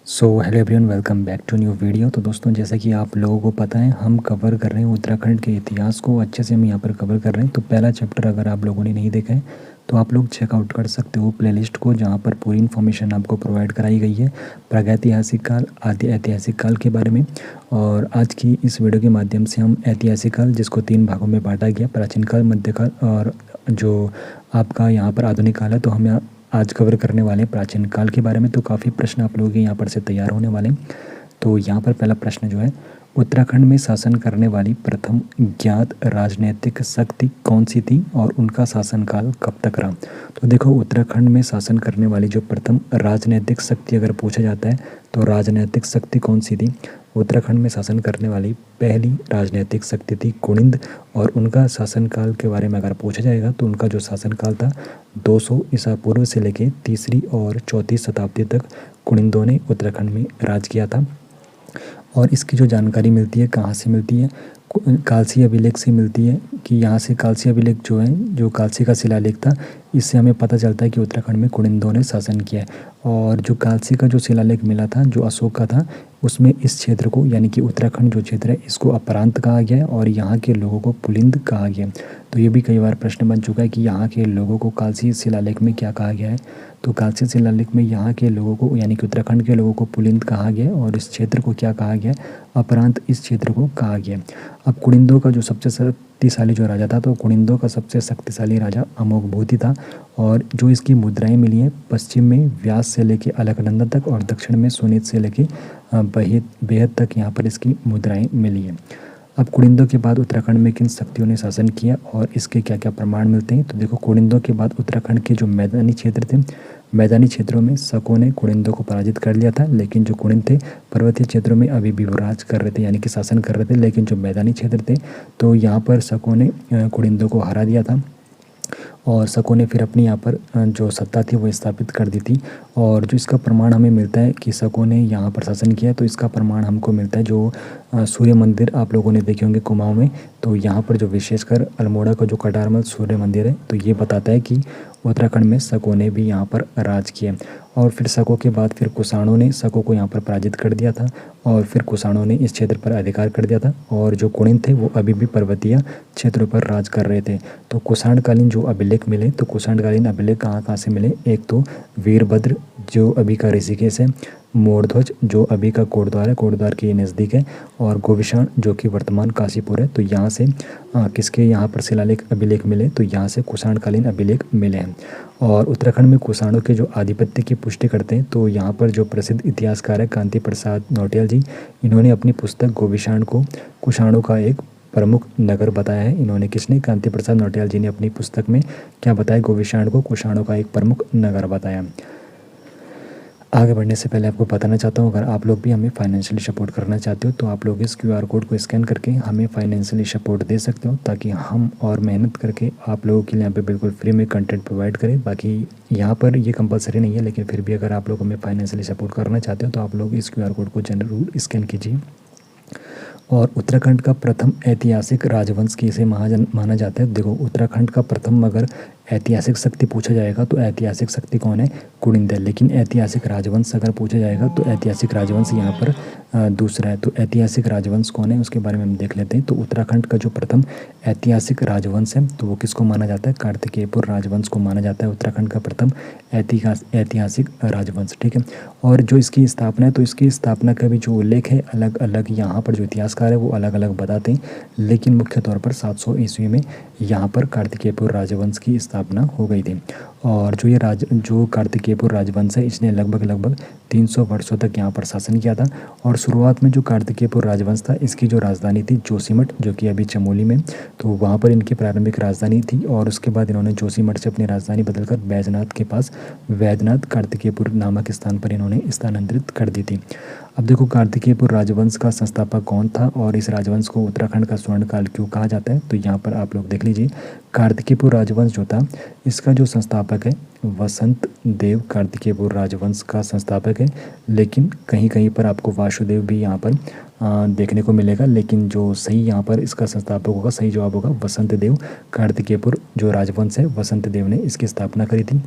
So hello everyone, welcome back to new video. तो दोस्तों, जैसा कि आप लोगों को पता है, हम कवर कर रहे हैं उत्तराखंड के इतिहास को। अच्छे से हम यहाँ पर कवर कर रहे हैं। तो पहला चैप्टर अगर आप लोगों ने नहीं देखा है तो आप लोग चेकआउट कर सकते हो प्लेलिस्ट को, जहाँ पर पूरी इन्फॉर्मेशन आपको प्रोवाइड कराई गई है प्रागैतिहासिक काल, आदि ऐतिहासिक काल के बारे में। और आज की इस वीडियो के माध्यम से हम ऐतिहासिक काल, जिसको 3 भागों में बांटा गया, प्राचीन काल, मध्यकाल और जो आपका यहाँ पर आधुनिक काल है, तो हम यहाँ आज कवर करने वाले हैं प्राचीन काल के बारे में। तो काफ़ी प्रश्न आप लोगों के यहाँ पर से तैयार होने वाले हैं। तो यहाँ पर पहला प्रश्न जो है, उत्तराखंड में शासन करने वाली प्रथम ज्ञात राजनीतिक शक्ति कौन सी थी और उनका शासनकाल कब तक रहा। तो देखो, उत्तराखंड में शासन करने वाली जो प्रथम राजनीतिक शक्ति अगर पूछा जाता है तो राजनीतिक शक्ति कौन सी थी। उत्तराखंड में शासन करने वाली पहली राजनीतिक शक्ति थी कुनिंद। और उनका शासनकाल के बारे में अगर पूछा जाएगा तो उनका जो शासनकाल था 200 ईसा पूर्व से लेकर 3री और 4थी शताब्दी तक कुनिंदों ने उत्तराखंड में राज किया था। और इसकी जो जानकारी मिलती है कहाँ से मिलती है, कालसी अभिलेख से मिलती है। कि यहाँ से कालसी अभिलेख जो है, जो कालसी का शिलालेख था, इससे हमें पता चलता है कि उत्तराखंड में कुनिंदों ने शासन किया है। और जो कालसी का जो शिलालेख मिला था, जो अशोक का था, उसमें इस क्षेत्र को, यानी कि उत्तराखंड जो क्षेत्र है, इसको अपरांत कहा गया है और यहाँ के लोगों को पुलिंद कहा गया है। तो ये भी कई बार प्रश्न बन चुका है कि यहाँ के लोगों को कालसी शिलालेख में क्या कहा गया है। तो कालसी शिलालेख में यहाँ के लोगों को, यानी कि उत्तराखंड के लोगों को पुलिंद कहा गया है और इस क्षेत्र को क्या कहा गया है, अपरांत इस क्षेत्र को कहा गया। अब कुनिंदों का जो सबसे शक्तिशाली जो राजा था, तो कुनिंदों का सबसे शक्तिशाली राजा अमोघभूति था। और जो इसकी मुद्राएं मिली हैं, पश्चिम में व्यास से लेके अलकनंदा तक और दक्षिण में सुनीत से लेके बेहद तक यहाँ पर इसकी मुद्राएं मिली हैं। अब कुनिंदों के बाद उत्तराखंड में किन शक्तियों ने शासन किया और इसके क्या क्या प्रमाण मिलते हैं। तो देखो, कुनिंदों के बाद उत्तराखंड के जो मैदानी क्षेत्र थे, मैदानी क्षेत्रों में शकों ने कुनिंदों को पराजित कर लिया था। लेकिन जो कुनिंद थे, पर्वतीय क्षेत्रों में अभी भी राज कर रहे थे, यानी कि शासन कर रहे थे। लेकिन जो मैदानी क्षेत्र थे, तो यहाँ पर शकों ने कुनिंदों को हरा दिया था। और शकों ने फिर अपनी यहाँ पर जो सत्ता थी वो स्थापित कर दी थी। और जो इसका प्रमाण हमें मिलता है कि शकों ने यहाँ पर शासन किया, तो इसका प्रमाण हमको मिलता है जो सूर्य मंदिर आप लोगों ने देखे होंगे कुमाऊं में। तो यहाँ पर जो विशेषकर अल्मोड़ा का जो कटारमल सूर्य मंदिर है, तो ये बताता है कि उत्तराखंड में शकों ने भी यहाँ पर राज किया। और फिर शकों के बाद फिर कुषाणों ने शकों को यहाँ पर पराजित कर दिया था। और फिर कुषाणों ने इस क्षेत्र पर अधिकार कर दिया था। और जो कुनिंद थे वो अभी भी पर्वतीय क्षेत्रों पर राज कर रहे थे। तो कुषाणकालीन जो अभिलेख मिले, तो कुषाणकालीन अभिलेख कहाँ कहाँ से मिले, एक तो वीरभद्र जो अभी का ऋषिकेश है, मोरध्वज जो अभी का कोटद्वार है, कोटद्वार के नज़दीक है, और गोविषाण जो कि वर्तमान काशीपुर है। तो यहाँ से किसके यहाँ पर शिलालेख अभिलेख मिले, तो यहाँ से कुषाणकालीन अभिलेख मिले हैं। और उत्तराखंड में कुषाणों के जो आधिपत्य की पुष्टि करते हैं, तो यहाँ पर जो प्रसिद्ध इतिहासकार है कांति प्रसाद नौटियाल जी, इन्होंने अपनी पुस्तक गोविषाण को कुषाणों का एक प्रमुख नगर बताया है। इन्होंने, किसने, कांति प्रसाद नौटियाल जी ने अपनी पुस्तक में क्या बताया, गोविषाण को कुषाणों का एक प्रमुख नगर बताया। आगे बढ़ने से पहले आपको बताना चाहता हूँ, अगर आप लोग भी हमें फाइनेंशियली सपोर्ट करना चाहते हो तो आप लोग इस QR कोड को स्कैन करके हमें फाइनेंशियली सपोर्ट दे सकते हो, ताकि हम और मेहनत करके आप लोगों के लिए यहाँ पे बिल्कुल फ्री में कंटेंट प्रोवाइड करें। बाकी यहाँ पर ये कंपलसरी नहीं है, लेकिन फिर भी अगर आप लोग हमें फाइनेंशियली सपोर्ट करना चाहते हो तो आप लोग इस QR कोड को जरूर स्कैन कीजिए। और उत्तराखंड का प्रथम ऐतिहासिक राजवंश किसे माना जाता है। देखो, उत्तराखंड का प्रथम अगर ऐतिहासिक शक्ति पूछा जाएगा तो ऐतिहासिक शक्ति कौन है, कुनिंद है। लेकिन ऐतिहासिक राजवंश अगर पूछा जाएगा तो ऐतिहासिक राजवंश यहाँ पर दूसरा है। तो ऐतिहासिक राजवंश कौन है उसके बारे में हम देख लेते हैं। तो उत्तराखंड का जो प्रथम ऐतिहासिक राजवंश है, तो वो किसको माना जाता है, कार्तिकेयपुर राजवंश को माना जाता है उत्तराखंड का प्रथम ऐतिहासिक राजवंश। ठीक है। और जो इसकी स्थापना है, तो इसकी स्थापना का भी जो उल्लेख है, अलग अलग यहाँ पर जो इतिहासकार है वो अलग अलग बताते हैं। लेकिन मुख्य तौर पर 700 ईस्वी में यहाँ पर कार्तिकेयपुर राजवंश की स्थापना हो गई थी। और जो कार्तिकेयपुर राजवंश है, इसने लगभग 300 वर्षों तक यहाँ पर शासन किया था। और शुरुआत में जो कार्तिकेयपुर राजवंश था, इसकी जो राजधानी थी जोशीमठ, जो कि अभी चमोली में, तो वहाँ पर इनकी प्रारंभिक राजधानी थी। और उसके बाद इन्होंने जोशीमठ से अपनी राजधानी बदलकर बैजनाथ के पास वैद्यनाथ कार्तिकेयपुर नामक स्थान पर इन्होंने स्थानांतरित कर दी थी। अब देखो, कार्तिकेयपुर राजवंश का संस्थापक कौन था और इस राजवंश को उत्तराखंड का स्वर्णकाल क्यों कहा जाता है, तो यहाँ पर आप लोग देख लीजिए। कार्तिकेयपुर राजवंश जो था, इसका जो संस्थापक है वसंत देव कार्तिकेयपुर राजवंश का संस्थापक है। लेकिन कहीं कहीं पर आपको वासुदेव भी यहाँ पर देखने को मिलेगा। लेकिन जो सही यहाँ पर इसका संस्थापक होगा, सही जवाब होगा वसंत देव। कार्तिकेयपुर जो राजवंश है, वसंत देव ने इसकी स्थापना करी थी।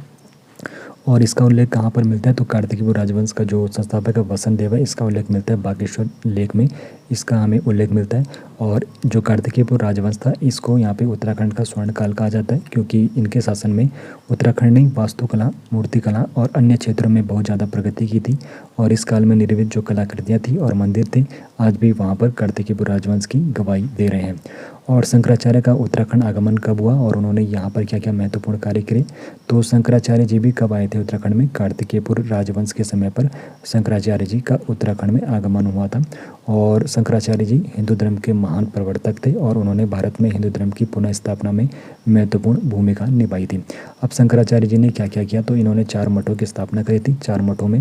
और इसका उल्लेख कहाँ पर मिलता है, तो कार्तिकेयपुर राजवंश का जो संस्थापक है वसंत देव है, इसका उल्लेख मिलता है बागेश्वर लेख में, इसका हमें उल्लेख मिलता है। और जो कार्तिकेयपुर राजवंश था इसको यहाँ पे उत्तराखंड का स्वर्ण काल कहा जाता है, क्योंकि इनके शासन में उत्तराखंड ने वास्तुकला, मूर्तिकला और अन्य क्षेत्रों में बहुत ज़्यादा प्रगति की थी। और इस काल में निर्मित जो कलाकृतियाँ थी और मंदिर थे आज भी वहाँ पर कार्तिकेयपुर राजवंश की गवाही दे रहे हैं। और शंकराचार्य का उत्तराखंड आगमन कब हुआ और उन्होंने यहाँ पर क्या क्या महत्वपूर्ण कार्य करे, तो शंकराचार्य जी भी कब आए थे उत्तराखंड में, कार्तिकेयपुर राजवंश के समय पर शंकराचार्य जी का उत्तराखंड में आगमन हुआ था। और शंकराचार्य जी हिंदू धर्म के महान प्रवर्तक थे और उन्होंने भारत में हिंदू धर्म की पुनः स्थापना में महत्वपूर्ण भूमिका निभाई थी। अब शंकराचार्य जी ने क्या क्या किया, तो इन्होंने 4 मठों की स्थापना करी थी। 4 मठों में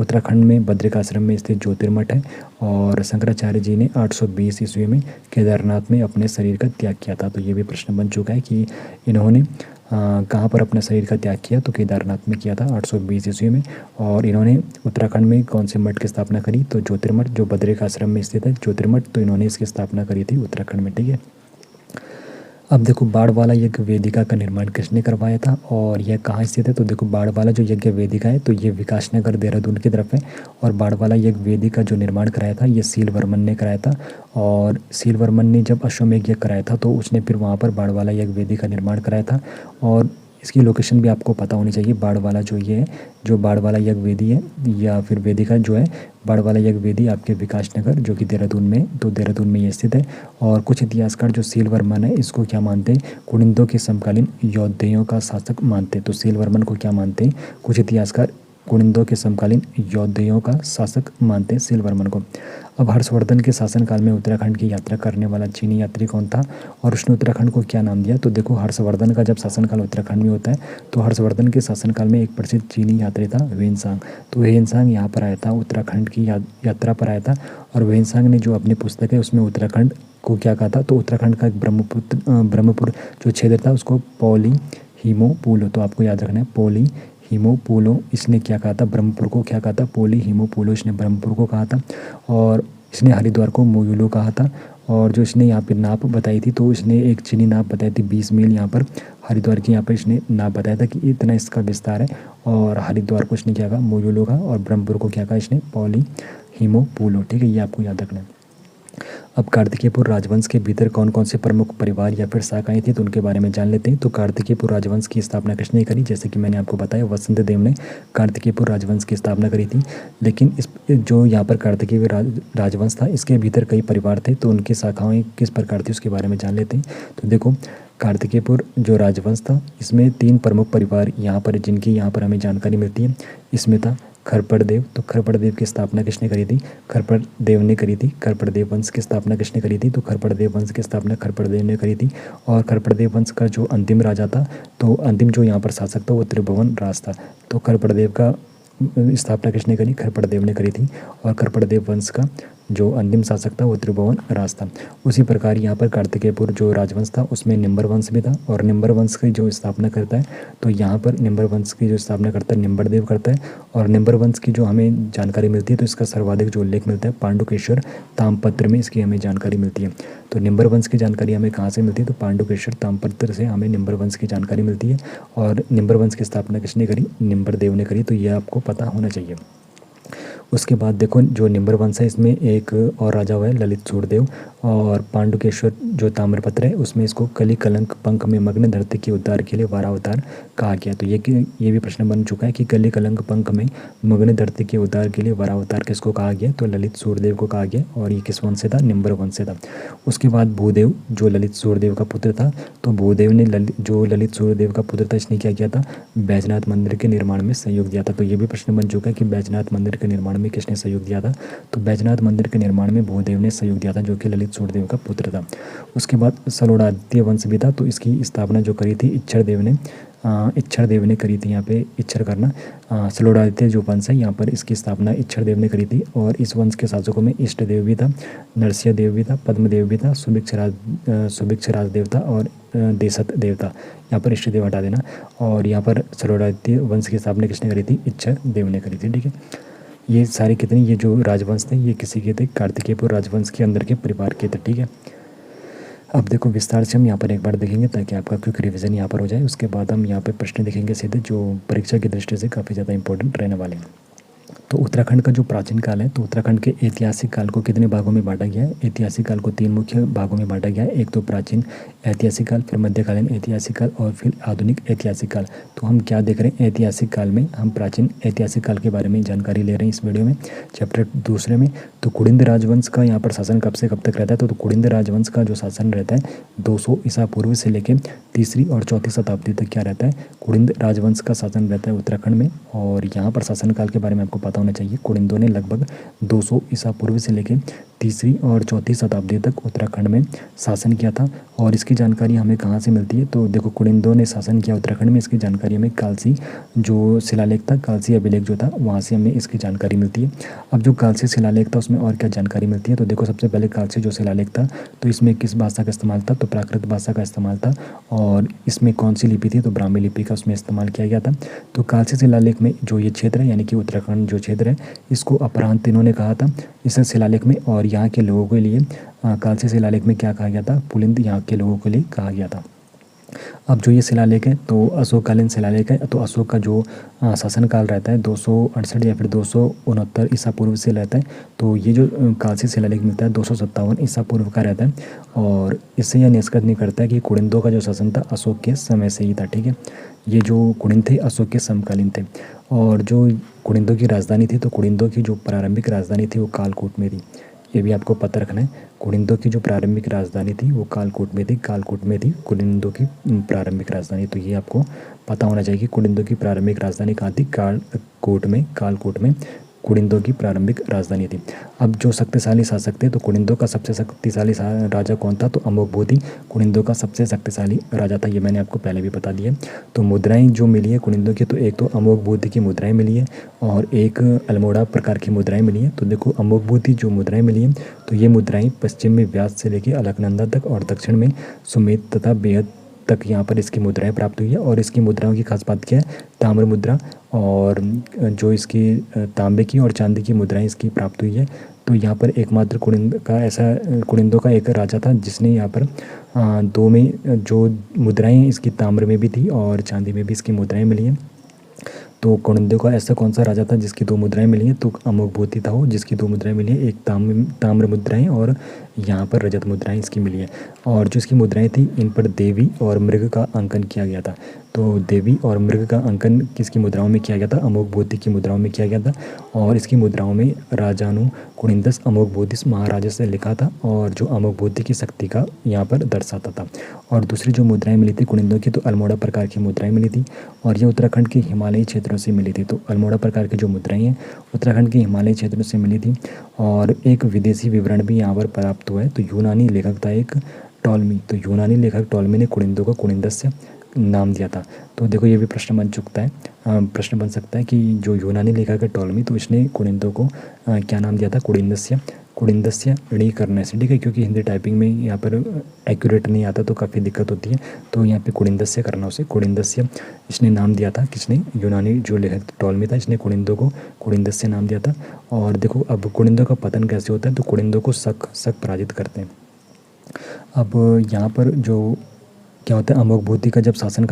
उत्तराखंड में बद्रिकाश्रम में स्थित ज्योतिर्मठ है, और शंकराचार्य जी ने 820 ईस्वी में केदारनाथ में अपने शरीर का त्याग किया था। तो ये भी प्रश्न बन चुका है कि इन्होंने कहाँ पर अपने शरीर का त्याग किया, तो केदारनाथ में किया था 820 ईस्वी में। और इन्होंने उत्तराखंड में कौन से मठ की स्थापना करी, तो ज्योतिर्मठ जो बद्रिकाश्रम में स्थित है ज्योतिर्मठ, तो इन्होंने इसकी स्थापना करी थी उत्तराखंड में। ठीक है, अब देखो बाड़वाला यज्ञ वेदिका का निर्माण किसने करवाया था और यह कहाँ स्थित है, तो देखो बाड़वाला जो यज्ञ वेदिका है तो ये विकासनगर देहरादून की तरफ है। और बाड़वाला यज्ञ वेदिका जो निर्माण कराया था ये सीलवर्मन ने कराया था। और सीलवर्मन ने जब अश्वमेध यज्ञ कराया था तो उसने फिर वहाँ पर बाड़वाला यज्ञ वेदिका निर्माण कराया था। और इसकी लोकेशन भी आपको पता होनी चाहिए। बाड़वाला जो ये है, जो बाड़वाला यज्ञ वेदी है या फिर वेदिका जो है, बाड़वाला यज्ञ वेदी आपके विकासनगर जो कि देहरादून में, तो देहरादून में ये स्थित है। और कुछ इतिहासकार जो सीलवर्मन है इसको क्या मानते हैं, कुनिंदों के समकालीन योद्धेयों का शासक मानते हैं। तो सीलवर्मन को क्या मानते हैं, कुछ इतिहासकार कुनिंदों के समकालीन योद्धेयों का शासक मानते हैं सीलवर्मन को। अब हर्षवर्धन के शासनकाल में उत्तराखंड की यात्रा करने वाला चीनी यात्री कौन था और उसने उत्तराखंड को क्या नाम दिया, तो देखो हर्षवर्धन का जब शासनकाल उत्तराखंड में होता है तो हर्षवर्धन के शासनकाल में एक प्रसिद्ध चीनी यात्री था ह्वेनसांग। तो ह्वेनसांग यहाँ पर आया था, उत्तराखंड की यात्रा पर आया था। और ह्वेनसांग ने जो अपनी पुस्तक है उसमें उत्तराखंड को क्या कहा था, तो उत्तराखंड का एक ब्रह्मपुर जो क्षेत्र था उसको पौली हिमोपुलो, तो आपको याद रखना है पौली हिमोपुलो, इसने क्या कहा था, ब्रह्मपुर को क्या कहा था, पोली हिमोपुलो, इसने ब्रह्मपुर को कहा था। और इसने हरिद्वार को मोयुलो कहा था। और जो इसने यहाँ पर नाप बताई थी तो इसने एक चीनी नाप बताई थी 20 मील, यहाँ पर हरिद्वार की यहाँ पर इसने नाप बताया था कि इतना इसका विस्तार है। और हरिद्वार को इसने क्या कहा, मोयुलो का, और ब्रह्मपुर को क्या कहा इसने, पौली हिमोपुलो। ठीक है, ये आपको याद रखना है। अब कार्तिकेयपुर राजवंश के भीतर कौन कौन से प्रमुख परिवार या फिर शाखाएं थी तो उनके बारे में जान लेते हैं। तो कार्तिकेयपुर राजवंश की स्थापना किसने करी, जैसे कि मैंने आपको बताया वसंत देव ने कार्तिकेयपुर राजवंश की स्थापना करी थी। लेकिन इस जो यहाँ पर कार्तिकेय राजवंश था इसके भीतर कई परिवार थे, तो उनकी शाखाएँ किस प्रकार थी उसके बारे में जान लेते हैं। तो देखो कार्तिकेयपुर जो राजवंश था इसमें 3 प्रमुख परिवार यहाँ पर जिनकी यहाँ पर हमें जानकारी मिलती है। इसमें था खरपड़देव, तो खरपड़देव की स्थापना किसने करी थी, खरपड़देव ने करी थी। खरपड़देव वंश की स्थापना किसने करी थी, तो खरपड़देव वंश की स्थापना खरपड़देव ने करी थी। और खरपड़देव वंश का जो अंतिम राजा था, तो अंतिम जो यहाँ पर शासक था वो त्रिभुवन राज था। तो खरपड़देव का स्थापना किसने करी, खरपड़देव ने करी थी। और खरपड़देव वंश का जो अंतिम शासक था वो त्रिभुवन राज था। उसी प्रकार यहाँ पर कार्तिकेयपुर जो राजवंश था उसमें निम्बर वंश भी था। और निम्बर वंश की जो स्थापना करता है तो यहाँ पर निम्बर वंश की जो स्थापना करता है निम्बरदेव करता है। और निम्बर वंश की जो हमें जानकारी मिलती है तो इसका सर्वाधिक जो उल्लेख मिलता है पांडुकेश्वर ताम्रपत्र में इसकी हमें जानकारी मिलती है। तो निम्बर वंश की जानकारी हमें कहाँ से मिलती है, तो पांडुकेश्वर ताम्रपत्र से हमें निम्बर वंश की जानकारी मिलती है। और निम्बर वंश की स्थापना किसने करी, निम्बरदेव ने करी। तो यह आपको पता होना चाहिए। उसके बाद देखो जो निम्बर वंश है इसमें एक और राजा हुआ है ललित सूर्यदेव। और पांडुकेश्वर जो ताम्रपत्र है उसमें इसको कली कलंक पंख में मग्न धरती के उद्धार के लिए वारावतार कहा गया। तो ये भी प्रश्न बन चुका है कि कली कलंक पंख में मग्न धरती के उद्धार के लिए वारावतार किसको कहा गया, तो ललित सूर्यदेव को कहा गया। और ये किस वंश से था, निम्बर वंश से था। उसके बाद भूदेव जो ललित सूर्यदेव का पुत्र था, तो भूदेव ने जो ललित सूर्यदेव का पुत्र था इसने क्या किया था, बैजनाथ मंदिर के निर्माण में सहयोग दिया था। तो ये भी प्रश्न बन चुका है कि बैजनाथ मंदिर के निर्माण में किसने सहयोग दिया था, तो बैजनाथ मंदिर के निर्माण में भूदेव ने सहयोग दिया था जो कि ललित सूर्यदेव का पुत्र था। उसके बाद सलोड़ादित्य वंश भी था, तो इसकी स्थापना जो करी थी इच्छर देव ने करी थी। यहाँ पे इच्छर करना सलोड़ादित्य जो वंश है यहाँ पर इसकी स्थापना इच्छर देव ने करी थी। और इस वंश के शासकों में इष्ट देव भी था, नरसिंह देव भी था, पद्मदेव भी था, सुभिक्ष राज देव था और देसत देव था। यहाँ पर इष्ट देव हटा देना। और यहाँ पर सलोड़ादित्य वंश की स्थापना किसने करी थी, इच्छर देव ने करी थी। ठीक है, ये सारे कितने ये जो राजवंश थे ये किसी के थे, कार्तिकेयपुर राजवंश के अंदर के परिवार के थे। ठीक है, अब देखो विस्तार से हम यहाँ पर एक बार देखेंगे ताकि आपका क्विक रिवीजन यहाँ पर हो जाए। उसके बाद हम यहाँ पे प्रश्न देखेंगे सीधे, जो परीक्षा की दृष्टि से काफ़ी ज़्यादा इंपॉर्टेंट रहने वाले हैं। तो उत्तराखंड का जो प्राचीन काल है, तो उत्तराखंड के ऐतिहासिक काल को कितने भागों में बांटा गया है? ऐतिहासिक काल को 3 मुख्य भागों में बांटा गया है। एक तो प्राचीन ऐतिहासिक काल, फिर मध्यकालीन ऐतिहासिक काल और फिर आधुनिक ऐतिहासिक काल। तो हम क्या देख रहे हैं? ऐतिहासिक काल में हम प्राचीन ऐतिहासिक काल के बारे में जानकारी ले रहे हैं इस वीडियो में, चैप्टर दूसरे में। तो कुड़िंद राजवंश का यहाँ पर शासन कब से कब तक रहता है? तो कुड़िंद राजवंश का जो शासन रहता है 200 ईसा पूर्व से लेकर 3री और 4थी शताब्दी तक क्या रहता है? कुड़िंद राजवंश का शासन रहता है उत्तराखंड में। और यहाँ पर शासन काल के बारे में आपको पता होना चाहिए। कुड़िंदों ने लगभग 200 ईसा पूर्व से लेकर 3री और 4थी शताब्दी तक उत्तराखंड में शासन किया था। और इसकी जानकारी हमें कहाँ से मिलती है? तो देखो, कुड़िंदों ने शासन किया उत्तराखंड में, इसकी जानकारी हमें कालसी जो शिलालेख था, कालसी अभिलेख जो था, वहाँ से हमें इसकी जानकारी मिलती है। अब जो कालसी शिलालेख था उसमें और क्या जानकारी मिलती है? तो देखो, सबसे पहले कालसी जो शिलालेख था तो इसमें किस भाषा का इस्तेमाल था? तो प्राकृत भाषा का इस्तेमाल था। और इसमें कौन सी लिपि थी? तो ब्राह्मी लिपि का उसमें इस्तेमाल किया गया था। तो कालसी शिलालेख में जो ये क्षेत्र है, यानी कि उत्तराखंड जो क्षेत्र है, इसको अपरांत इन्होंने कहा था इस शिलालेख में। और यहाँ के लोगों के लिए कालसी शिलालेख में क्या कहा गया था? पुलिंद यहाँ के लोगों के लिए कहा गया था। अब जो ये शिलालेख है तो अशोककालीन शिलालेख है। तो अशोक का जो शासनकाल रहता है 268 या फिर 269 ईसा पूर्व से रहता है। तो ये जो कालसी शिलालेख मिलता है 257 ईसा पूर्व का रहता है। और इससे यह निष्कर्ष नहीं करता है कि कुड़िंदों का जो शासन था अशोक के समय से ही था। ठीक है, ये जो कुड़िंद थे अशोक के समकालीन थे। और जो कुड़िंदों की राजधानी थी, तो कुड़िंदों की जो प्रारंभिक राजधानी थी वो कालकूट में थी। ये भी आपको पता रखना है। कुड़िंदों की जो प्रारंभिक राजधानी थी वो कालकूट में थी। कालकूट में थी कुड़िंदों की प्रारंभिक राजधानी। तो ये आपको पता होना चाहिए कि कुड़िंदों की प्रारंभिक राजधानी कहाँ थी? कालकूट में कुड़िंदों की प्रारंभिक राजधानी थी। अब जो शक्तिशाली शासक थे, तो कुड़िंदों का सबसे शक्तिशाली राजा कौन था? तो अमोघबोधी कुड़िंदों का सबसे शक्तिशाली राजा था। ये मैंने आपको पहले भी बता दिया। तो मुद्राएं जो मिली है कुड़िंदों की, तो एक तो अमोघबोधी की मुद्राएं मिली है और एक अल्मोड़ा प्रकार की मुद्राएं मिली है। तो देखो, अमोघबोधी जो मुद्राएं मिली हैं तो ये मुद्राएं पश्चिम में व्यास से लेकर अलकनंदा तक और दक्षिण में सुमेध तथा बेहद तक यहाँ पर इसकी मुद्राएं प्राप्त हुई है। और इसकी मुद्राओं की खास बात क्या है? ताम्र मुद्रा और जो इसकी तांबे की और चांदी की मुद्राएं इसकी प्राप्त हुई है। तो यहाँ पर एकमात्र कुड़िंदों का एक राजा था जिसने यहाँ पर दो में जो मुद्राएं इसकी ताम्र में भी थी और चांदी में भी इसकी मुद्राएं मिली हैं। तो कुड़िंदों का ऐसा कौन सा राजा था जिसकी 2 मुद्राएं मिली हैं? तो अमोघबोधी था वो, जिसकी 2 मुद्राएं मिली हैं, एक ताम्र मुद्राएं और यहाँ पर रजत मुद्राएं इसकी मिली है। और जो इसकी मुद्राएं थी इन पर देवी और मृग का अंकन किया गया था। तो देवी और मृग का अंकन किसकी मुद्राओं में किया गया था? अमोघबोधी की मुद्राओं में किया गया था। और इसकी मुद्राओं में राजानु कुड़िंदस अमोघबोधिस महाराजा से लिखा था और जो अमोघबोधी की शक्ति का यहाँ पर दर्शाता था। और दूसरी जो मुद्राएं मिली थी कुड़िंदों की, तो अल्मोड़ा प्रकार की मुद्राएं मिली थी और ये उत्तराखंड के हिमालयी क्षेत्रों से मिली थी। तो अल्मोड़ा प्रकार की जो मुद्राएं हैं उत्तराखंड के हिमालयी क्षेत्रों से मिली थी। और एक विदेशी विवरण भी यहाँ पर प्राप्त हुआ है। तो यूनानी लेखक था एक टॉलमी। तो यूनानी लेखक टॉलमी ने कुड़िंदों को कुड़िंदस्य नाम दिया था। तो देखो, ये भी प्रश्न प्रश्न बन सकता है कि जो यूनानी लेखक है टॉलमी, तो इसने कुड़िंदों को क्या नाम दिया था? कुड़िंदस्य ऋणी करने से। ठीक है, क्योंकि हिंदी टाइपिंग में यहाँ पर एक्यूरेट नहीं आता तो काफ़ी दिक्कत होती है। तो यहाँ पे कुड़िंदस्य करना, उसे कुड़िंदस्य इसने नाम दिया था। किसने? यूनानी जो लेखक टॉलमी था, इसने कुड़िंदों को कुड़िंदस्य नाम दिया था। और देखो, अब कुड़िंदों का पतन कैसे होता है? तो कुड़िंदों को शक पराजित करते हैं। अब यहाँ पर जो क्या होता है, अमोघबोधी का जब शासन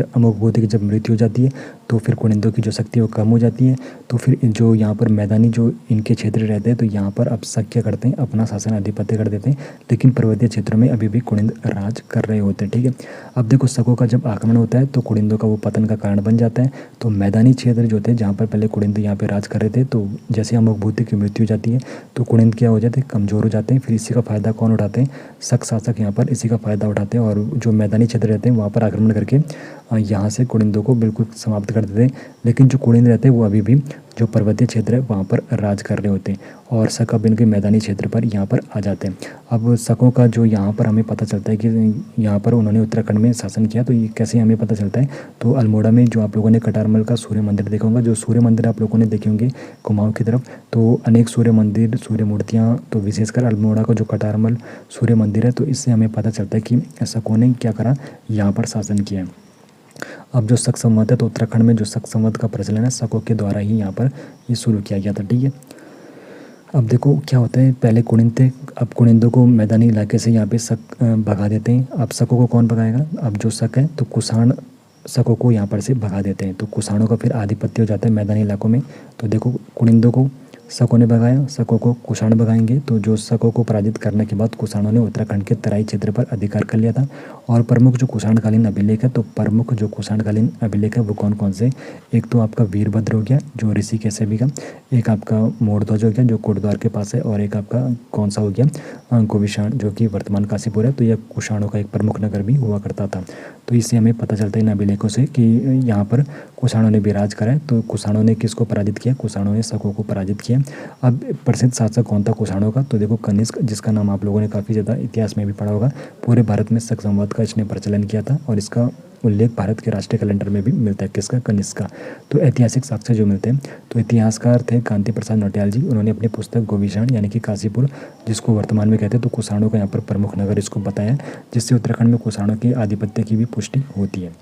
अमोघबोधी की जब मृत्यु हो जाती है तो फिर कुड़िंदों की जो शक्ति है वो कम हो जाती है। तो फिर जो यहाँ पर मैदानी जो इनके क्षेत्र रहते हैं, तो यहाँ पर अब शक क्या करते हैं? अपना शासन आधिपत्य कर देते हैं। लेकिन पर्वतीय क्षेत्रों में अभी भी कुड़िंद राज कर रहे होते हैं। ठीक है, अब देखो, शकों का जब आक्रमण होता है तो कुड़िंदों का वो पतन का कारण बन जाता है। तो मैदानी क्षेत्र जो थे, जहाँ पर पहले कुड़िंद यहाँ पर राज कर रहे थे, तो जैसे अमोघबोधी की मृत्यु हो जाती है तो कुड़िंद क्या हो जाते हैं? कमज़ोर हो जाते हैं। फिर इसी का फ़ायदा कौन उठाते हैं? शक शासक यहाँ पर इसी का फ़ायदा उठाते हैं और जो मैदानी क्षेत्र रहते हैं वहाँ पर आक्रमण करके यहाँ से कुड़िंदों को बिल्कुल समाप्त कर देते हैं। लेकिन जो कुड़िंद रहते हैं वो अभी भी जो पर्वतीय क्षेत्र है वहाँ पर राज कर रहे होते हैं और शक अब इनके मैदानी क्षेत्र पर यहाँ पर आ जाते हैं। अब शकों का जो यहाँ पर हमें पता चलता है कि यहाँ पर उन्होंने उत्तराखंड में शासन किया, तो ये कैसे हमें पता चलता है? तो अल्मोड़ा में जो आप लोगों ने कटारमल का सूर्य मंदिर देखा होगा, जो सूर्य मंदिर आप लोगों ने देखे होंगे कुमाऊं की तरफ, तो अनेक सूर्य मंदिर, सूर्य मूर्तियाँ, तो विशेषकर अल्मोड़ा का जो कटारमल सूर्य मंदिर है, तो इससे हमें पता चलता है कि शकों ने क्या करा? यहाँ पर शासन किया है। अब जो शक संवत है, तो उत्तराखंड में जो शक संवत का प्रचलन है शकों के द्वारा ही यहाँ पर ये शुरू किया गया था। ठीक है, अब देखो क्या होता है, पहले कुनिंद थे, अब कुनिंदों को मैदानी इलाके से यहाँ पे भगा देते हैं। अब शकों को कौन भगाएगा, अब जो शक है तो कुषाण शकों को यहाँ पर से भगा देते हैं, तो कुषाणों का फिर आधिपत्य हो जाता है मैदानी इलाकों में। तो देखो कुनिंदों को शकों ने भगाया, शकों को कुषाण भगाएंगे, तो जो शकों को पराजित करने के बाद कुषाणों ने उत्तराखंड के तराई क्षेत्र पर अधिकार कर लिया था। और प्रमुख जो कुषाणकालीन अभिलेख है, तो प्रमुख जो कुषाणकालीन अभिलेख है वो कौन कौन से, एक तो आपका वीरभद्र हो गया जो ऋषिकेश से भी का, एक आपका मोरध्वज हो गया जो कोटद्वार के पास है, और एक आपका कौन सा हो गया गोविशाण जो कि वर्तमान काशीपुर है। तो यह कुषाणों का एक प्रमुख नगर भी हुआ करता था। तो इससे हमें पता चलता है इन अभिलेखों से कि यहाँ पर कुषाणों ने भी राज करा है। तो कुषाणों ने किसको पराजित किया, कुषाणों ने शकों को पराजित किया। अब प्रसिद्ध शासक कौन था कुषाणों का, तो देखो कनिष्क, जिसका नाम आप लोगों ने काफ़ी ज़्यादा इतिहास में भी पढ़ा होगा। पूरे भारत में शक संवाद का इसने प्रचलन किया था और इसका उल्लेख भारत के राष्ट्रीय कैलेंडर में भी मिलता है, किसका, कनिष्क का। तो ऐतिहासिक साक्ष्य जो मिलते हैं, तो इतिहासकार थे कांति प्रसाद नौटियाल जी। उन्होंने अपनी पुस्तक गोविशाण यानी कि काशीपुर, जिसको वर्तमान में कहते हैं, तो कुषाणों का यहाँ पर प्रमुख नगर इसको बताया, जिससे उत्तराखंड में कुषाणों के आधिपत्य की भी पुष्टि होती है।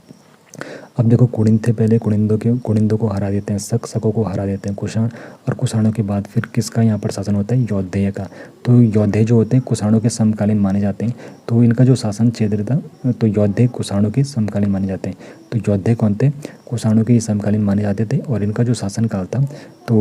अब देखो कुनिंद थे, पहले कुनिंदों को हरा देते हैं शकों को हरा देते हैं कुषाण, और कुषाणों के बाद फिर किसका यहाँ पर शासन होता है, यौधेय का। तो यौधेय जो होते हैं कुषाणों के समकालीन माने जाते हैं। तो इनका जो शासन क्षेत्र था, तो यौधेय कुषाणों के समकालीन माने जाते हैं। तो यौधेय कौन थे, कुषाणों के समकालीन माने जाते थे, और इनका जो शासन काल था तो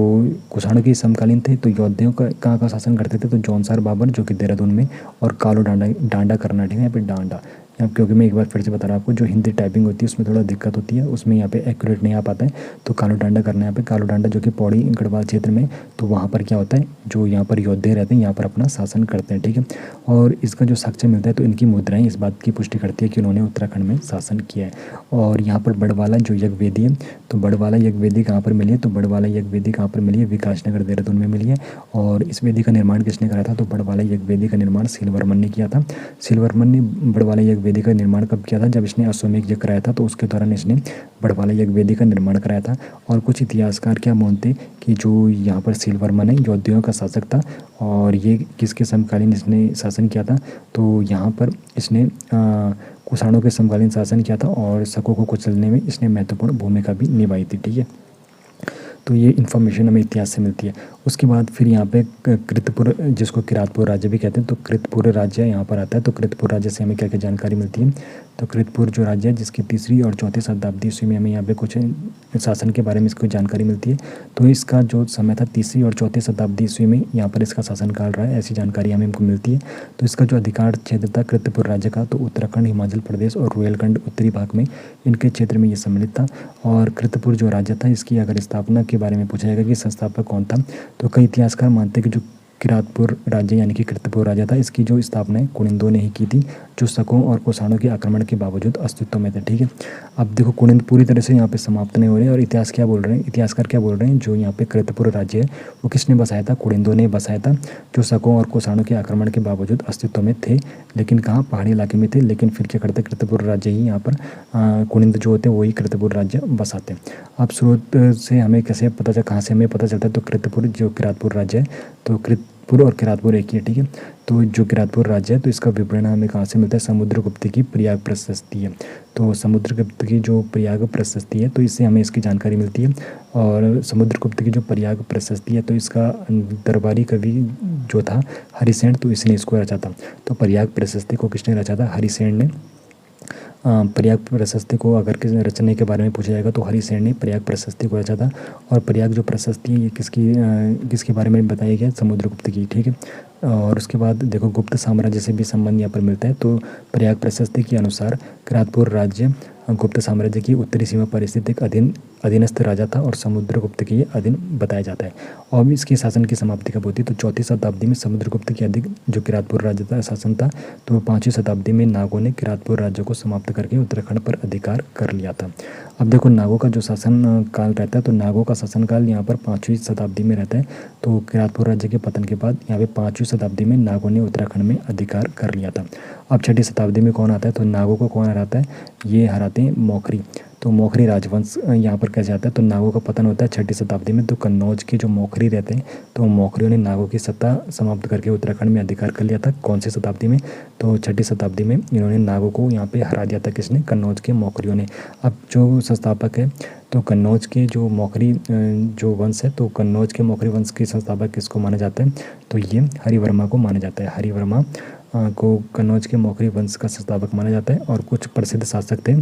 कुषाणों के समकालीन थे। तो यौधेयों का कहाँ का शासन करते थे, तो जौनसार बाबर जो कि देहरादून में, और कालो डांडा कर्नाटक है, यहाँ पे डांडा, क्योंकि मैं एक बार फिर से बता रहा हूँ आपको, जो हिंदी टाइपिंग होती है उसमें थोड़ा दिक्कत होती है, उसमें यहाँ पे एक्यूरेट नहीं आ पाता है। तो कालो डांडा करना है यहाँ पे, कालो डांडा जो कि पौड़ी गढ़वाल क्षेत्र में, तो वहाँ पर क्या होता है, जो यहाँ पर योद्धे रहते हैं यहाँ पर अपना शासन करते हैं, ठीक है। और इसका जो साक्ष्य मिलता है, तो इनकी मुद्राएं इस बात की पुष्टि करती है कि उन्होंने उत्तराखंड में शासन किया है। और यहाँ पर बड़वाला जो यज्ञवेदी है, तो बड़वाला यज्ञवेदी कहाँ पर मिली है, तो बड़वाला यज्ञवेदी कहाँ पर मिली है, विकासनगर देहरादून में मिली है। और इस वेदी का निर्माण किसने करा था, तो बड़वाला यज्ञवेदी का निर्माण सिलवर्मन ने किया था। सिलवर्मन ने बड़वाला यज्ञवेदी का निर्माण कब किया था, जब इसने अश्वमेध यज्ञ कराया था, तो उसके दौरान इसने बड़वाला यज्ञवेदी का निर्माण कराया था। और कुछ इतिहासकार क्या मानते कि जो यहाँ पर सिलवर्मन है यौधेयों का शासक था, और ये किसके समकालीन इसने शासन किया था, तो यहाँ पर इसने कुषाणों के समकालीन शासन किया था, और शकों को कुचलने में इसने महत्वपूर्ण भूमिका भी निभाई थी, ठीक है। तो ये इन्फॉर्मेशन हमें इतिहास से मिलती है। उसके बाद फिर यहाँ पे कृतपुर, जिसको किरातपुर राज्य भी कहते हैं, तो कृतपुर राज्य यहाँ पर आता है। तो कृतपुर राज्य से हमें क्या क्या जानकारी मिलती है, तो कृतपुर जो राज्य है जिसकी 3री और 4वीं शताब्दी ईस्वी में हमें यहाँ पे कुछ शासन के बारे में इसको जानकारी मिलती है। तो इसका जो समय था 3री और 4वीं शताब्दी ईस्वी में यहाँ पर इसका शासनकाल रहा है, ऐसी जानकारी हमें हमको मिलती है। तो इसका जो अधिकार क्षेत्र था कृतपुर राज्य का, तो उत्तराखंड, हिमाचल प्रदेश और रोहिलखंड उत्तरी भाग में, इनके क्षेत्र में ये सम्मिलित था। और कृतपुर जो राज्य था, इसकी अगर स्थापना के बारे में पूछा जाएगा कि संस्थापक कौन था, तो कई इतिहासकार मानते हैं कि जो किरातपुर राज्य यानी कि कृतपुर राज्य था, इसकी जो स्थापना है कुनिंदों ने ही की थी, जो शकों और कुषाणों के आक्रमण के बावजूद अस्तित्व में थे, ठीक है। अब देखो कुनिंद पूरी तरह से यहाँ पे समाप्त नहीं हो रहे हैं, और इतिहास क्या बोल रहे हैं, इतिहासकार क्या बोल रहे हैं, जो यहाँ पे कृतपुर राज्य है वो किसने बसाया था, कुनिंदों ने बसाया था, जो शकों और कुषाणों के आक्रमण के बावजूद अस्तित्व में थे, लेकिन कहाँ, पहाड़ी इलाके में थे। लेकिन फिर क्या करते, कृतपुर राज्य ही यहाँ पर कुनिंद जो होते हैं वही कृतपुर राज्य बसाते हैं। अब स्रोत से हमें कैसे पता चला, कहाँ से हमें पता चलता है, तो कृतपुर जो किरातपुर राज्य है, तो कृतपुर और किरातपुर एक ही है, ठीक है। तो जो किरातपुर राज्य है, तो इसका विवरण हमें कहाँ से मिलता है, समुद्रगुप्त की प्रयाग प्रशस्ति है। तो समुद्रगुप्त की जो प्रयाग प्रशस्ति है, तो इससे हमें इसकी जानकारी मिलती है। और समुद्रगुप्त की जो प्रयाग प्रशस्ति है, तो इसका दरबारी कवि जो था हरिसेन, तो इसने इसको रचा था। तो प्रयाग प्रशस्ति को किसने रचा था, हरिसेन ने। प्रयाग प्रशस्ति को अगर किसी रचने के बारे में पूछा जाएगा, तो हरिसेन ने प्रयाग प्रशस्ति को रचा था। और प्रयाग जो प्रशस्ति है ये किसके बारे में बताया गया, समुद्रगुप्त की, ठीक है। और उसके बाद देखो गुप्त साम्राज्य से भी संबंध यहाँ पर मिलता है। तो प्रयाग प्रशस्ति के अनुसार किरातपुर राज्य गुप्त साम्राज्य की उत्तरी सीमा पर स्थित एक अधीनस्थ राजा था, और समुद्रगुप्त के अधीन बताया जाता है। और इसकी शासन की समाप्ति कब होती है, तो 4वीं शताब्दी में समुद्रगुप्त के अधिक जो किरातपुर राज्य का शासन था, तो 5वीं शताब्दी में नागों ने किरातपुर राज्य को समाप्त करके उत्तराखंड पर अधिकार कर लिया था। अब देखो नागों का जो शासन काल रहता है, तो नागों का शासनकाल यहाँ पर 5वीं शताब्दी में रहता है। तो किरातपुर राज्य के पतन के बाद यहाँ पे 5वीं शताब्दी में नागों ने उत्तराखंड में अधिकार कर लिया था। अब 6वीं शताब्दी में कौन आता है, तो नागों को कौन हराता है, ये हराते हैं मौखरी। तो मौखरी राजवंश यहाँ पर कैसे आता है, तो नागों का पतन होता है 6ठी शताब्दी में। तो कन्नौज के जो मौखरी रहते हैं तो मौखरियों ने नागों की सत्ता समाप्त करके उत्तराखंड में अधिकार कर लिया था। कौन सी शताब्दी में, तो 6ठी शताब्दी में इन्होंने नागों को यहाँ पे हरा दिया था। किसने, कन्नौज के मौखरियों ने। अब जो संस्थापक है तो कन्नौज के जो मौखरी जो वंश है, तो कन्नौज के मौखरी वंश के संस्थापक किसको माना जाता है, तो ये हरिवर्मा को माना जाता है। हरिवर्मा को कन्नौज के मौखरी वंश का संस्थापक माना जाता है। और कुछ प्रसिद्ध शासक थे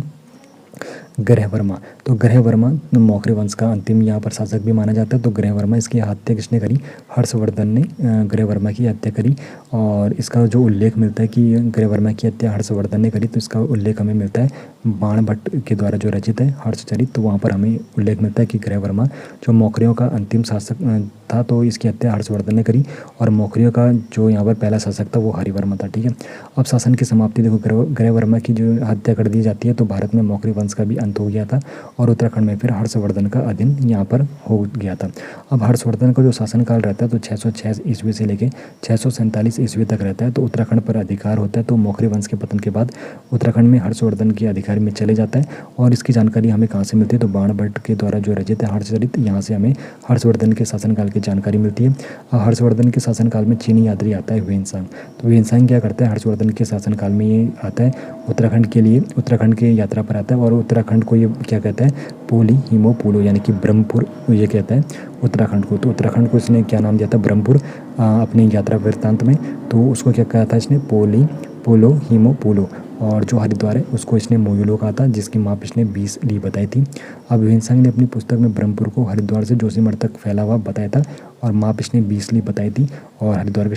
ग्रहवर्मा। तो ग्रहवर्मा मौखरी वंश का अंतिम यहाँ पर शासक भी माना जाता है। तो ग्रहवर्मा, इसकी हत्या किसने करी, हर्षवर्धन ने ग्रहवर्मा की हत्या करी। और इसका जो उल्लेख मिलता है कि ग्रहवर्मा की हत्या हर्षवर्धन ने करी, तो इसका उल्लेख हमें मिलता है बाणभट्ट के द्वारा जो रचित है हर्षचरित। तो वहाँ पर हमें उल्लेख मिलता है कि ग्रहवर्मा जो मौखरियों का अंतिम शासक था, तो इसकी हत्या हर्षवर्धन ने करी। और मौखरियों का जो यहाँ पर पहला शासक था वो हरिवर्मा था। ठीक है, अब शासन की समाप्ति देखो, ग्रहवर्मा की जो हत्या कर दी जाती है तो भारत में मौखरी वंश का भी अंत हो गया था। और उत्तराखंड में फिर हर्षवर्धन का अधीन यहाँ पर हो गया था। अब हर्षवर्धन का जो शासनकाल रहता है तो 606 ईस्वी से लेके 647 ईस्वी तक रहता है। तो उत्तराखंड पर अधिकार होता है। तो मौखरी वंश के पतन के बाद उत्तराखंड में हर्षवर्धन के अधिकार में चले जाता है। और इसकी जानकारी हमें कहाँ से मिलती है, तो बाणभट्ट के द्वारा जो रचित है हर्षचरित, यहाँ से हमें हर्षवर्धन के शासनकाल की जानकारी मिलती है। हर्षवर्धन के शासनकाल में चीनी यात्री आता है ह्वेनसांग। तो ह्वेनसांग क्या करता है, हर्षवर्धन के शासनकाल में ये आता है उत्तराखंड के लिए, उत्तराखंड की यात्रा पर आता है। और उत्तराखंड को ये क्या कहता है, पोली हिमो पुलो, यानी कि ब्रह्मपुर ये कहता है उत्तराखंड को। तो उत्तराखंड को इसने क्या नाम दिया था, ब्रह्मपुर, अपनी यात्रा वृत्तांत में। तो उसको क्या कहा था इसने, पोली पोलो हिमो पोलो। और जो हरिद्वार है उसको इसने मोयुलो कहा था, जिसकी माप इसने 20 ली बताई थी। अब ह्वेनसांग ने अपनी पुस्तक में ब्रह्मपुर को हरिद्वार से जोशीमठ तक फैला हुआ बताया था और माप इसने 20 ली बताई थी। और हरिद्वार को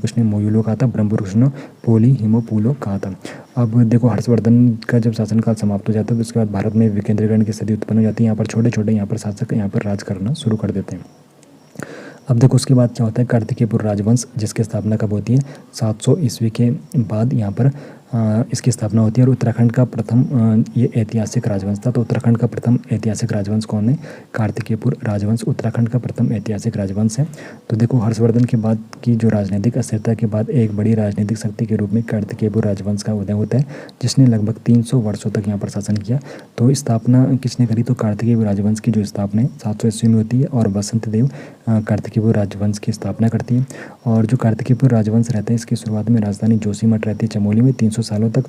इसने मोयुलो कहा था, ब्रह्मपुर को इसने पोली हिमो पुलो कहा था। अब देखो, हर्षवर्धन का जब शासनकाल समाप्त हो जाता है तो उसके बाद भारत में विकेंद्रीकरण की स्थिति उत्पन्न हो जाती है। यहाँ पर छोटे छोटे यहाँ पर शासक यहाँ पर राज करना शुरू कर देते हैं। अब देखो उसके बाद क्या होता है, कार्तिकेयपुर राजवंश, जिसकी स्थापना कब होती है, 700 ईस्वी के बाद यहाँ पर इसकी स्थापना होती है। और उत्तराखंड का प्रथम ये ऐतिहासिक राजवंश था। तो उत्तराखंड का प्रथम ऐतिहासिक राजवंश कौन है, कार्तिकेयपुर राजवंश उत्तराखंड का प्रथम ऐतिहासिक राजवंश है। तो देखो, हर्षवर्धन के बाद की जो राजनीतिक अस्थिरता के बाद एक बड़ी राजनीतिक शक्ति के रूप में कार्तिकेयपुर राजवंश का उदय होता है, जिसने लगभग 300 वर्षों तक यहाँ पर शासन किया। तो स्थापना किसने करी, तो कार्तिकेयपुर राजवंश की जो स्थापना है 700 ईस्वी में होती है। और बसंत देव कार्तिकेयपुर राजवंश की स्थापना करती है। और जो कार्तिकेयपुर राजवंश रहता है, इसकी शुरुआत में राजधानी जोशीमठ रहती है चमोली में 300 सालों तक।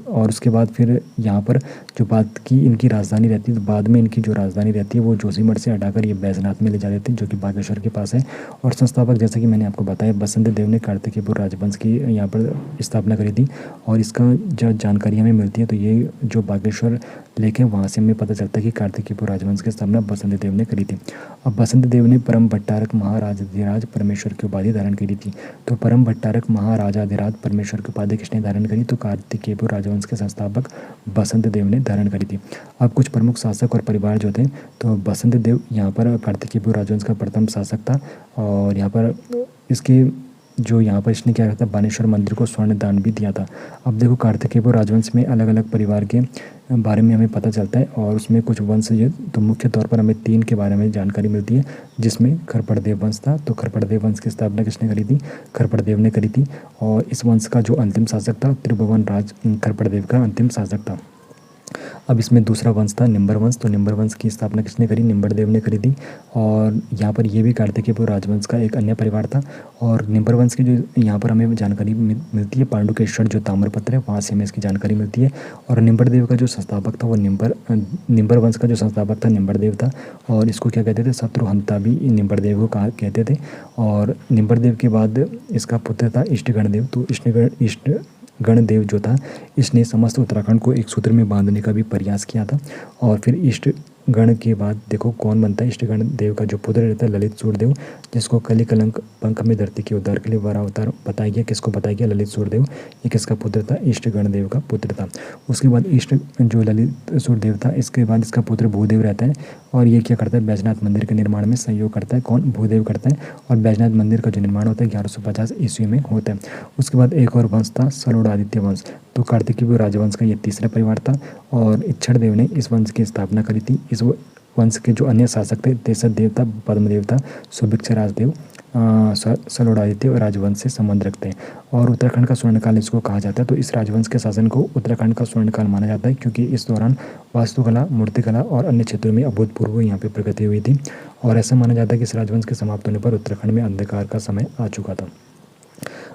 और उसके बाद फिर यहाँ पर जो बाद की इनकी राजधानी रहती है, तो बाद में इनकी जो राजधानी रहती है वो जोशीमठ से हटाकर ये बैजनाथ में ले जा देते हैं, जो कि बागेश्वर के पास है। और संस्थापक जैसे कि मैंने आपको बताया, बसंत देव ने कार्तिकेयपुर राजवंश की यहाँ पर स्थापना करी थी। और इसका जो जानकारी हमें मिलती है तो ये जो बागेश्वर लेक है वहाँ से हमें पता चलता है कि कार्तिकेयपुर राजवंश की स्थापना बसंत देव ने करी थी। अब बसंत देव ने परम भट्टारक महाराजाधिराज परमेश्वर की उपाधि धारण करी थी। तो परम भट्टारक महाराजाधिराज परमेश्वर की उपाधि किसने धारण करी, तो कार्तिकेयपुर राजवंश के संस्थापक बसंत देव ने धारण करी थी। अब कुछ प्रमुख शासक और परिवार जो थे, तो बसंत देव यहाँ पर कार्तिकेयपुर राजवंश का प्रथम शासक था। और यहाँ पर इसके जो यहाँ पर इसने क्या करता, बानेश्वर मंदिर को स्वर्ण दान भी दिया था। अब देखो, कार्तिकेयपुर राजवंश में अलग अलग परिवार के बारे में हमें पता चलता है। और उसमें कुछ वंश जो, तो मुख्य तौर पर हमें 3 के बारे में जानकारी मिलती है, जिसमें खरपड़देव वंश था। तो खरपड़देव वंश की स्थापना किसने करी थी, खरपड़देव ने करी थी। और इस वंश का जो अंतिम शासक था, त्रिभुवन राज खरपड़देव का अंतिम शासक था। अब इसमें दूसरा वंश था निम्बर वंश। तो निम्बर वंश की स्थापना किसने करी, निम्बरदेव ने करी थी। और यहाँ पर ये भी कार्तिकेयपुर राजवंश का एक अन्य परिवार था। और निम्बर वंश की जो यहाँ पर हमें जानकारी मिलती है, पांडुकेश्वर जो ताम्रपत्र है वहाँ से हमें इसकी जानकारी मिलती है। और निम्बरदेव का जो संस्थापक था वो निम्बर वंश का जो संस्थापक था निम्बरदेव था। और इसको क्या कहते थे, शत्रुहंता भी निम्बरदेव को कहा कहते थे। और निम्बरदेव के बाद इसका पुत्र था इष्टगणदेव। तो इष्टगणदेव जो था, इसने समस्त उत्तराखंड को एक सूत्र में बांधने का भी प्रयास किया था। और फिर इष्टगण के बाद देखो कौन बनता है, इष्टगण देव का जो पुत्र रहता है ललित सूर्यदेव, जिसको कली कलंक पंख में धरती के उद्धार के लिए वरा अवतार बताया गया। किसको बताया गया, ललित सूर्यदेव। ये किसका पुत्र था, इष्टगण देव का पुत्र था। उसके बाद जो ललित सूर्यदेव था, इसके बाद इसका पुत्र भूदेव रहता है। और ये क्या करता है, बैजनाथ मंदिर के निर्माण में सहयोग करता है। कौन, भूदेव करता है। और बैजनाथ मंदिर का जो निर्माण होता है 1150 ईस्वी में होता है। उसके बाद एक और वंश था सलोड़ादित्य वंश। तो कार्तिकेयपुर राजवंश का ये तीसरा परिवार था। और इच्छड़ देव ने इस वंश की स्थापना करी थी। इस वंश के जो अन्य शासक थे, तेसर देव था पद्मदेव था, सुभिक्षा राजदेव सलोडादित्य राजवंश से संबंध रखते हैं। और उत्तराखंड का स्वर्णकाल इसको कहा जाता है। तो इस राजवंश के शासन को उत्तराखंड का स्वर्णकाल माना जाता है, क्योंकि इस दौरान वास्तुकला, मूर्तिकला और अन्य क्षेत्रों में अभूतपूर्व यहाँ पे प्रगति हुई थी। और ऐसा माना जाता है कि इस राजवंश के समाप्त होने पर उत्तराखंड में अंधकार का समय आ चुका था।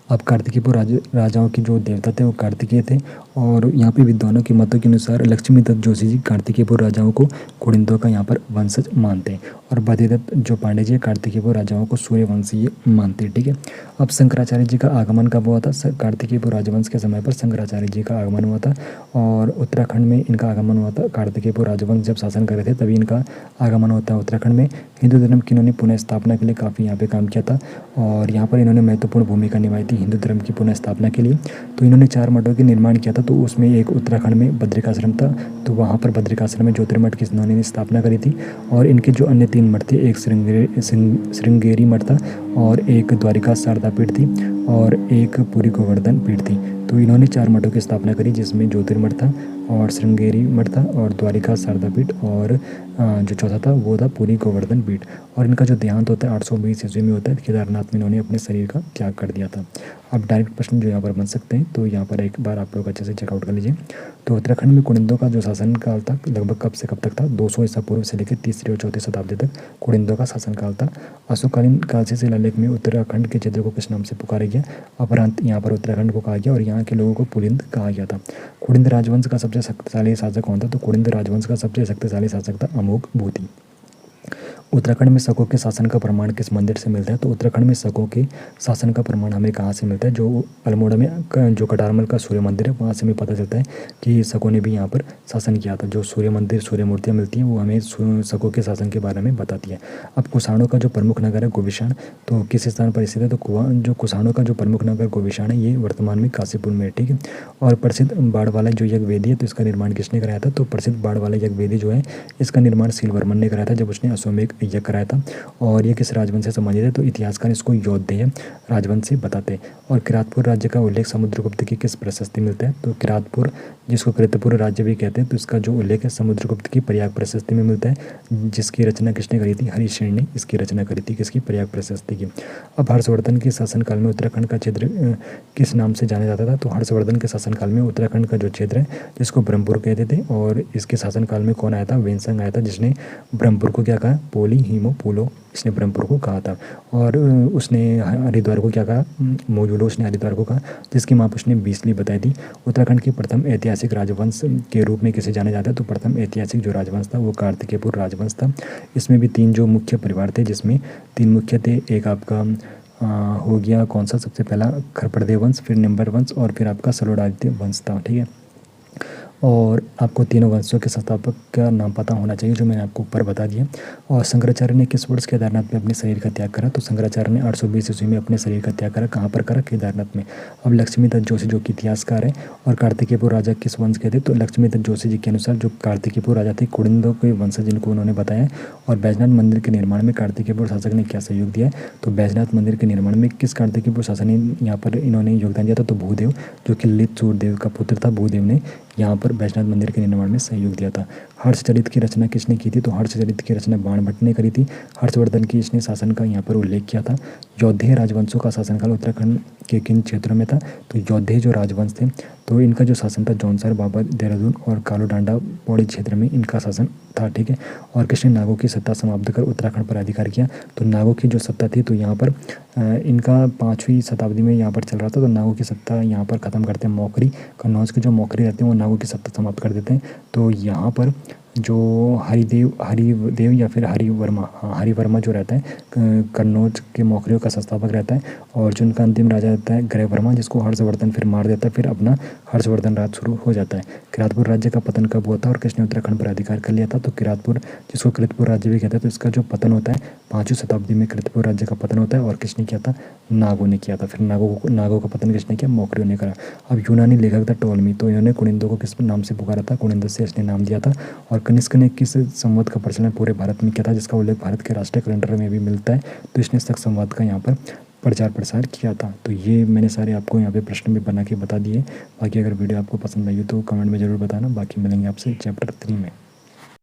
अब कार्तिकेयपुर राजाओं के जो देवता थे वो कार्तिकेय थे। और यहाँ पे विद्वानों के मतों के अनुसार लक्ष्मीदत्त जोशी जी कार्तिकेयपुर राजाओं को कुड़िंदों का यहाँ पर वंशज मानते हैं। और बद्रीदत्त जो पांडे जी कार्तिकेयपुर राजाओं को सूर्यवंशीय मानते हैं। ठीक है। अब शंकराचार्य जी का आगमन कब हुआ था? कार्तिकेयपुर राजवंश के समय पर शंकराचार्य जी का आगमन हुआ था। और उत्तराखंड में इनका आगमन हुआ था। कार्तिकेयपुर राजवंश जब शासन कर रहे थे तभी इनका आगमन होता है उत्तराखंड में। हिंदू धर्म की इन्होंने पुनः स्थापना के लिए काफ़ी यहाँ पे काम किया था। और यहाँ पर इन्होंने महत्वपूर्ण भूमिका निभाई थी हिंदू धर्म की पुनः स्थापना के लिए। तो इन्होंने 4 मठों के निर्माण किया था। तो उसमें एक उत्तराखंड में बद्रिकाश्रम था, तो वहाँ पर बद्रिकाश्रम में ज्योतिर्मठ की इन्होंने स्थापना करी थी। और इनके जो अन्य 3 मठ थे, एक श्रृंगेरी मठ था, और एक द्वारिका शारदा पीठ थी, और एक पुरी गोवर्धन पीठ थी। तो इन्होंने 4 मठों की स्थापना करी, जिसमें ज्योतिर्मठ था, और श्रृंगेरी मठ था, और द्वारिका शारदा पीठ, और जो चौथा था वो था पुरी गोवर्धन पीठ। और इनका जो देहांत होता है 820 ईस्वी में होता है। केदारनाथ में इन्होंने अपने शरीर का त्याग कर दिया था। अब डायरेक्ट प्रश्न जो यहाँ पर बन सकते हैं, तो यहाँ पर एक बार आप लोग अच्छे से चेकआउट कर लीजिए। तो उत्तराखंड में कुड़िंदों का जो शासनकाल था लगभग कब से कब तक था? 200 ईसा पूर्व से लेकर 3री और 4ठी शताब्दी तक कुड़िंदों का शासनकाल था। अशोककालीन काल से शिलालेख में उत्तराखंड के क्षेत्र को किस नाम से पुकारा गया? अपरांत यहाँ पर उत्तराखंड को कहा गया, और यहाँ के लोगों को पुलिंद कहा गया था। कुड़िंद राजवंश का सबसे शक्तिशाली शासक कौन था? तो कुड़िंद राजवंश का सबसे शक्तिशाली शासक था अमोघ भूति। उत्तराखंड में शकों के शासन का प्रमाण किस मंदिर से मिलता है? तो उत्तराखंड में शकों के शासन का प्रमाण हमें कहाँ से मिलता है? जो अल्मोड़ा में जो कटारमल का सूर्य मंदिर है, वहाँ से हमें पता चलता है कि शकों ने भी यहाँ पर शासन किया था। जो सूर्य मंदिर, सूर्य मूर्तियाँ मिलती हैं वो हमें शकों के शासन के बारे में बताती है। अब कुषाणों का जो प्रमुख नगर है गोविशाण, तो किस स्थान पर स्थित है? तो जो कुषाणों का जो प्रमुख नगर गोविशाण है ये वर्तमान में काशीपुर में है। ठीक है। और प्रसिद्ध बाढ़ वाला जो यज्ञ वेदी है, तो इसका निर्माण किसने कराया था? तो प्रसिद्ध बाढ़ वाला यज्ञ वेदी जो है इसका निर्माण सीलवर्मन ने कराया था, जब उसने अश्वमेध यज्ञ कराया था। और ये किस राजवंश से संबंधित है? तो इतिहासकार इसको यौधेय राजवंश से बताते हैं। और किरातपुर राज्य का उल्लेख समुद्रगुप्त की किस प्रशस्ति मिलता है? तो किरातपुर, जिसको कृतपुर राज्य भी कहते हैं, तो इसका जो उल्लेख है समुद्रगुप्त की प्रयाग प्रशस्ति में मिलता है, जिसकी रचना किसने करी थी? हरिशेन ने इसकी रचना करी थी, किसकी? प्रयाग प्रशस्ति की। अब हर्षवर्धन के शासनकाल में उत्तराखंड का क्षेत्र किस नाम से जाना जाता था? तो हर्षवर्धन के शासनकाल में उत्तराखंड का जो क्षेत्र है जिसको ब्रह्मपुर कहते थे। और इसके शासनकाल में कौन आया था? वेनसंग आया था, जिसने ब्रह्मपुर को क्या कहा? पोली हीमो पुलो, इसने ब्रह्मपुर को कहा था। और उसने हरिद्वार को क्या कहा? मोजुलो, उसने हरिद्वार को कहा, जिसकी माप उसने 20 ली बताई थी। उत्तराखंड के प्रथम ऐतिहासिक राजवंश के रूप में किसे जाना जाता है? तो प्रथम ऐतिहासिक जो राजवंश था वो कार्तिकेयपुर राजवंश था। इसमें भी 3 जो मुख्य परिवार थे, जिसमें 3 मुख्य थे। एक आपका हो गया कौन सा? सबसे पहला खरपड़देव वंश, फिर निम्बर वंश, और फिर आपका सलोडादित्य वंश था। ठीक है। और आपको तीनों वंशों के संस्थापक का नाम पता होना चाहिए, जो मैंने आपको ऊपर बता दिया। और शंकराचार्य ने किस वर्ष केदारनाथ में अपने शरीर का त्याग करा? तो शंकराचार्य ने 820 ईस्वी में अपने शरीर का त्याग करा। कहाँ पर करा? केदारनाथ में। अब लक्ष्मीदत्त जोशी जो कि इतिहासकार है, और कार्तिकेयपुर राजा किस वंश के थे? तो लक्ष्मीदत्त जोशी जी के अनुसार जो कार्तिकेयपुर राजा थे कुड़िंदों के वंशज, जिनको उन्होंने बताया। और बैजनाथ मंदिर के निर्माण में कार्तिकेयपुर शासक ने क्या सहयोग दिया है? तो बैजनाथ मंदिर के निर्माण में किस कार्तिकेयपुर शासक ने यहाँ पर इन्होंने योगदान दिया था? तो भूदेव, जो कि ललित सूर्यदेव का पुत्र था, भूदेव ने यहाँ पर बैजनाथ मंदिर के निर्माण में सहयोग दिया था। हर्षचरित की रचना किसने की थी? तो हर्षचरित की रचना बाणभट्ट ने करी थी। हर्षवर्धन की इसने शासन का यहाँ पर उल्लेख किया था। यौधेय राजवंशों का शासनकाल उत्तराखंड के किन क्षेत्रों में था? तो यौधेय जो राजवंश थे, तो इनका जो शासन था जौनसर, बाबर, देहरादून और कालो डांडा पौड़ी क्षेत्र में इनका शासन था। ठीक है। और किसने नागों की सत्ता समाप्त कर उत्तराखंड पर अधिकार किया? तो नागों की जो सत्ता थी, तो यहाँ पर इनका 5वीं शताब्दी में यहाँ पर चल रहा था। तो नागों की सत्ता यहाँ पर ख़त्म करते हैं मौखरी, कन्नौज के जो मौखरी रहते हैं वो नागों की सत्ता समाप्त कर देते हैं। तो यहाँ पर जो हरिदेव या फिर हरिवर्मा, हाँ हरिवर्मा जो रहता है कन्नौज के मौखरियों का संस्थापक रहता है। और जो उनका अंतिम राजा रहता है ग्रहवर्मा, जिसको हर्षवर्धन फिर मार देता है, फिर अपना हर्षवर्धन राज शुरू हो जाता है। किरातपुर राज्य का पतन कब हुआ था और किसने उत्तराखंड पर अधिकार कर लिया था? तो किरातपुर, जिसको कृतपुर राज्य भी कहते हैं, तो इसका जो पतन होता है 5वीं शताब्दी में कृतपुर राज्य का पतन होता है। और किसने किया था? नागों ने किया था। फिर नागों का पतन किसने किया? मौखरियों ने करा। अब यूनानी लेखक था टोलमी, तो इन्होंने कुड़िंदों को किस नाम से पुकारा था? कुड़िंद से इसने नाम दिया था। और कनिष्क ने किस संवत का प्रचलन पूरे भारत में किया था, जिसका उल्लेख भारत के राष्ट्रीय कैलेंडर में भी मिलता है? तो इसने शक संवत का यहाँ पर प्रचार प्रसार किया था। तो ये मैंने सारे आपको यहाँ पे प्रश्न भी बना के बता दिए। बाकी अगर वीडियो आपको पसंद आई हो तो कमेंट में ज़रूर बताना। बाकी मिलेंगे आपसे चैप्टर 3 में।